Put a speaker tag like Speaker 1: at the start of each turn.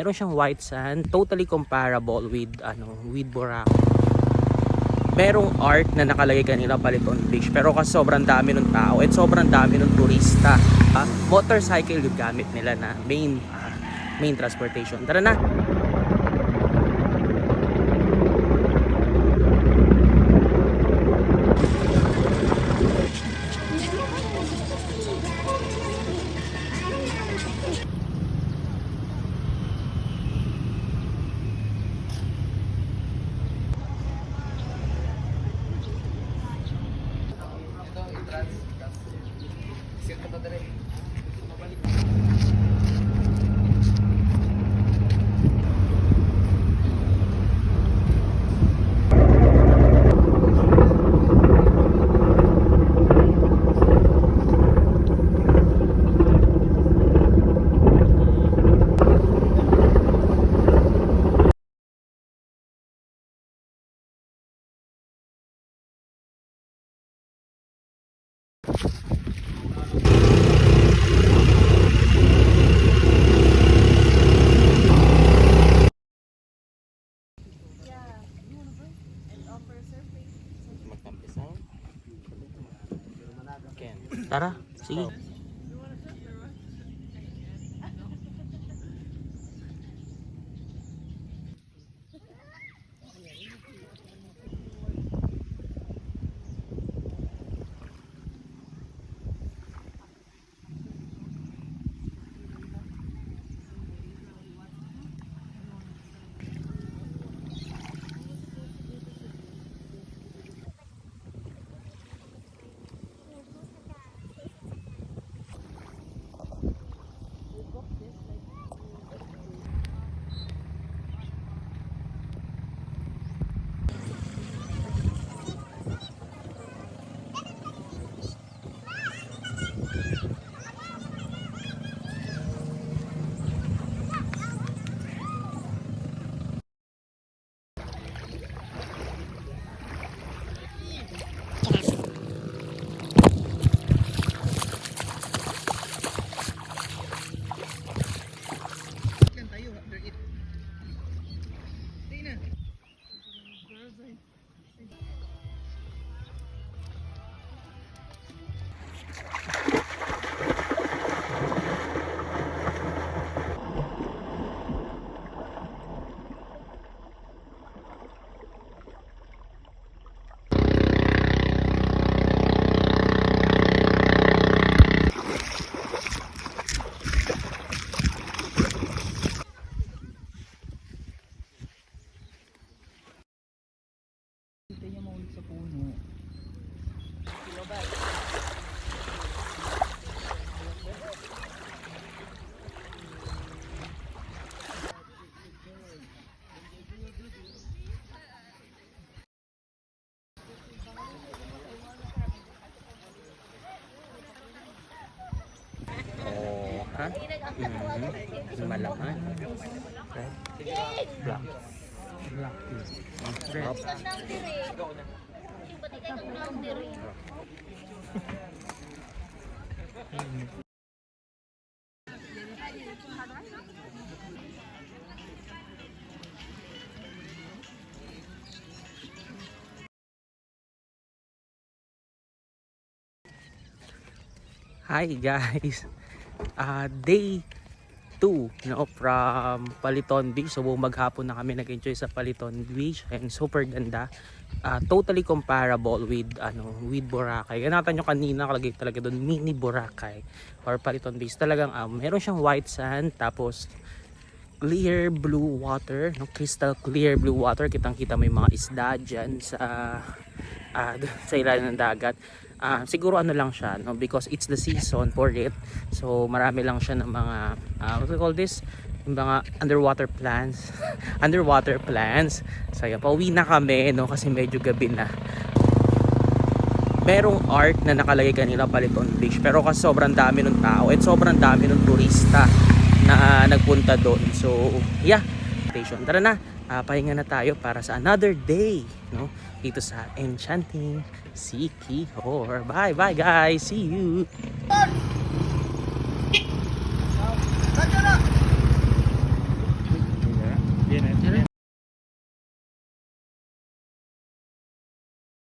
Speaker 1: Meron siyang white sand, totally comparable with Boracay. Merong art na nakalagay kanina Paliton Beach, pero kasi sobrang dami ng tao at sobrang dami ng turista. Motorcycle yung gamit nila na main transportation. Tara na. Tara, sige. Malaman. Black. Black is red. Hi guys. Day 2 no, from Paliton Beach. So maghapon na kami nag-enjoy sa Paliton Beach and super ganda. Totally comparable with Boracay. Ganatan nyo kanina nakalagay talaga doon mini Boracay or Paliton Beach. Talagang meron siyang white sand tapos clear blue water, no, crystal clear blue water. Kitang-kita may mga isda diyan sa ilalim ng dagat. Siguro ano lang siya, no, because it's the season for it, so marami lang siya ng mga what do you call this, yung mga underwater plants. So yan, pauwi na kami, no, kasi medyo gabi na. Merong art na nakalagay kanina Paliton Beach, pero kasi sobrang dami ng tao at sobrang dami ng turista na nagpunta doon. So yeah, tara na, pahinga na tayo para sa another day, no, dito sa Enchanting Siquijor. Bye guys, see you.